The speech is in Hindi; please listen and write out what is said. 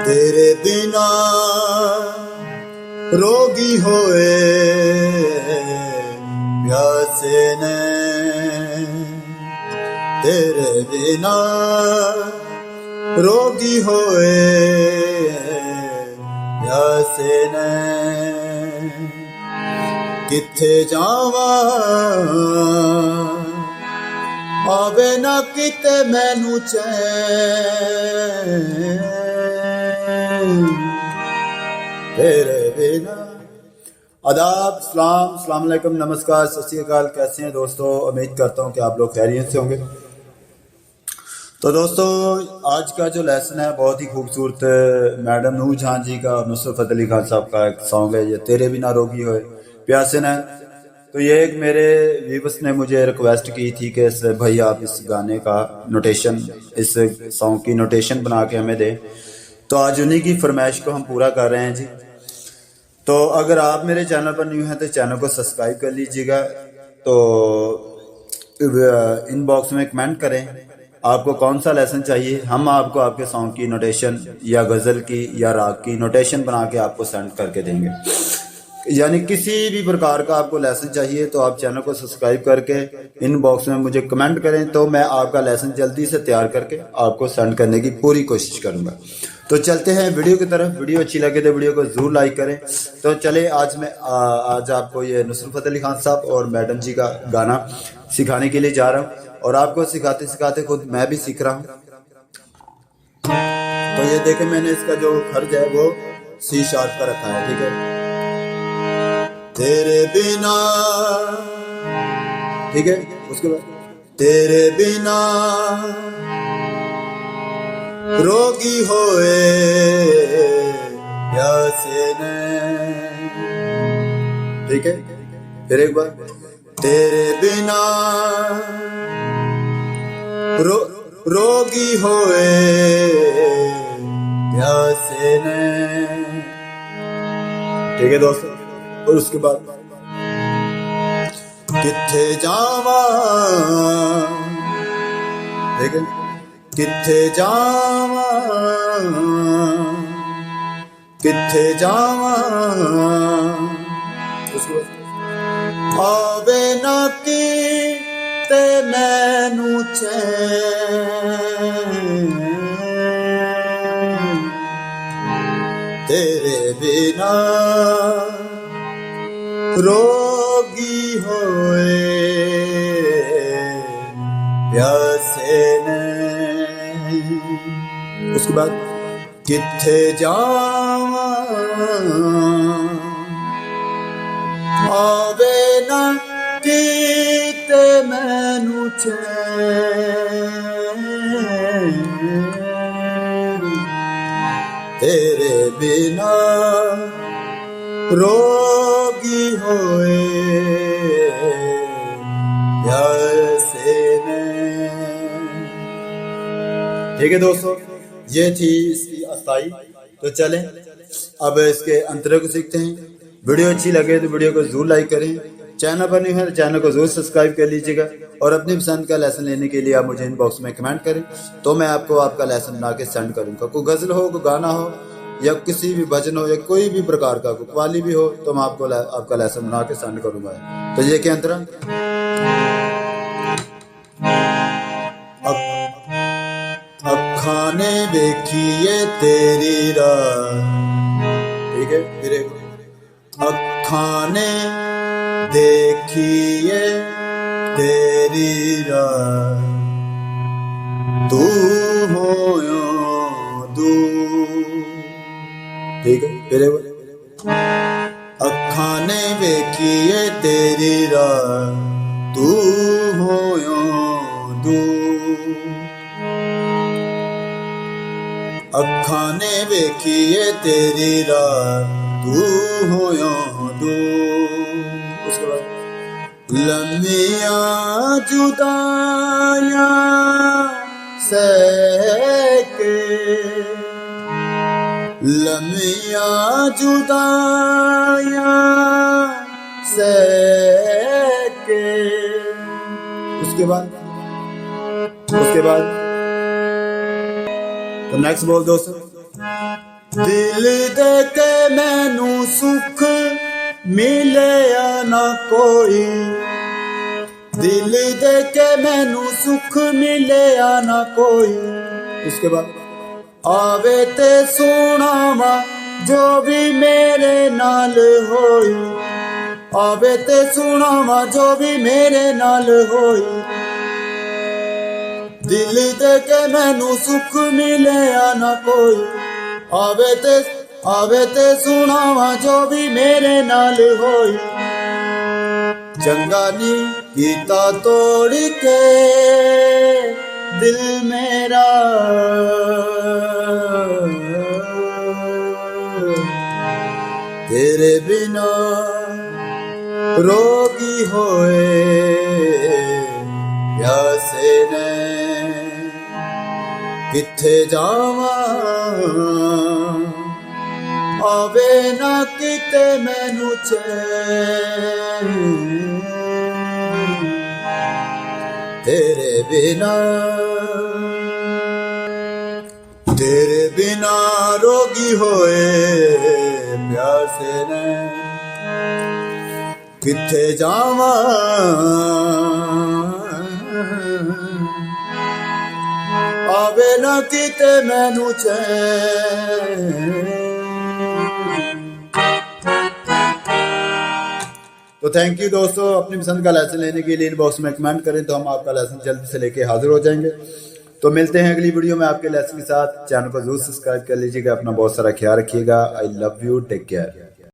तेरे बिना रोगी होए प्यासे ने, तेरे बिना रोगी होए प्यासे ने। किथे जावा आवे ना किते मैनू चैन, तेरे बिना। आदाब, सलाम, अस्सलाम वालेकुम, नमस्कार, सत श्री अकाल। कैसे हैं दोस्तों? उम्मीद करता हूं कि आप लोग खैरियत से होंगे। तो दोस्तों, आज का जो लेसन है बहुत ही खूबसूरत मैडम नूर जहां जी का और नुसरत अली खान साहब का एक सॉन्ग है, ये तेरे बिना रोगी होए प्यासे न। तो ये एक मेरे व्यूवर्स ने मुझे रिक्वेस्ट की थी कि भाई आप इस गाने का नोटेशन, इस सॉन्ग की नोटेशन बना के हमें दें। तो आज उन्हीं की फरमाइश को हम पूरा कर रहे हैं जी। तो अगर आप मेरे चैनल पर न्यू हैं तो चैनल को सब्सक्राइब कर लीजिएगा। तो इनबॉक्स में कमेंट करें आपको कौन सा लेसन चाहिए। हम आपको आपके सॉन्ग की नोटेशन या गज़ल की या राग की नोटेशन बना के आपको सेंड करके देंगे। यानी किसी भी प्रकार का आपको लेसन चाहिए तो आप चैनल को सब्सक्राइब करके इनबॉक्स में मुझे कमेंट करें, तो मैं आपका लेसन जल्दी से तैयार करके आपको सेंड करने की पूरी कोशिश करूंगा। तो चलते हैं वीडियो की तरफ। वीडियो अच्छी लगे तो वीडियो को जरूर लाइक करें। तो चले, आज आपको ये नुसरत अली खान साहब और मैडम जी का गाना सिखाने के लिए जा रहा हूँ, और आपको सिखाते सिखाते खुद मैं भी सीख रहा हूँ। तो ये देखें, मैंने इसका जो खर्च है वो सी शार्प का रखा है, ठीक है। तेरे बिना, ठीक है। उसके बाद तेरे बिना रोगी होए प्यासे ने, ठीक है। फिर एक बार, तेरे बिना रोगी होए प्यासे ने, ठीक है दोस्तों। और उसके बाद किथे जावा, ठीक है, किथे जावा, किथे जावा। उसके बाद आवे ना की ते मैनू चैन, तेरे बिना रोगी होए प्यासे ने। उसके बाद किथे जावा आवे ना कीते मैनू चैन, तेरे बिना रोगी होए प्यासे ने, ठीक है दोस्तों। ये थी इसकी अस्थाई। तो चलें अब इसके अंतरे को सीखते हैं। वीडियो अच्छी लगे तो वीडियो को जरूर लाइक करें। चैनल पर नहीं है तो चैनल को जरूर सब्सक्राइब कर लीजिएगा, और अपनी पसंद का लेसन लेने के लिए आप मुझे इनबॉक्स में कमेंट करें, तो मैं आपको आपका लेसन बना के सेंड करूंगा। कोई गजल हो, कोई गाना हो, या किसी भी भजन हो, या कोई भी प्रकार का कोई कव्वाली भी हो, तो मैं आपको आपका लेसन बना के सेंड करूंगा। तो ये क्या अंतरा, अखाने देखिए तेरी राह, ठीक है। फिर अखाने देखिए तेरी राह, तू होयो दूर, ठीक है। फिर अखाने देखिए तेरी राह, तू होयो दूर, अखाने वेखिए तेरी राह, तू होयो दूर। उसके बाद लम्बिया जुदाया सके, लम्बिया जुदाया सके। उसके बाद तो नेक्स्ट बोल दोस्तों, दिल दे के मैनू सुख मिलिया ना कोई, दिल दे के मैनू सुख मिलिया ना कोई। इसके बाद आवे ते सुनावा जो भी मेरे नाल होई, आवे ते सुनावा जो भी मेरे नाल होई। दिल दे के मैनू सुख मिलिया ना कोई, आवे ते सुनावा जो भी मेरे नाल होई। चंगा नी कीता तोड़ के दिल मेरा, तेरे बिना रोगी होए प्यासे ने किथे जावा, आवे ना किते मैनू चैन, तेरे बिना रोगी होए प्यासे ने किथे जावा, आवे ना किते मैनू चैन। तो थैंक यू दोस्तों, अपनी पसंद का लेसन लेने के लिए इनबॉक्स में कमेंट करें तो हम आपका लेसन जल्दी से लेके हाजिर हो जाएंगे। तो मिलते हैं अगली वीडियो में आपके लेसन के साथ। चैनल को जरूर सब्सक्राइब कर लीजिएगा। अपना बहुत सारा ख्याल रखिएगा। I love you, take care.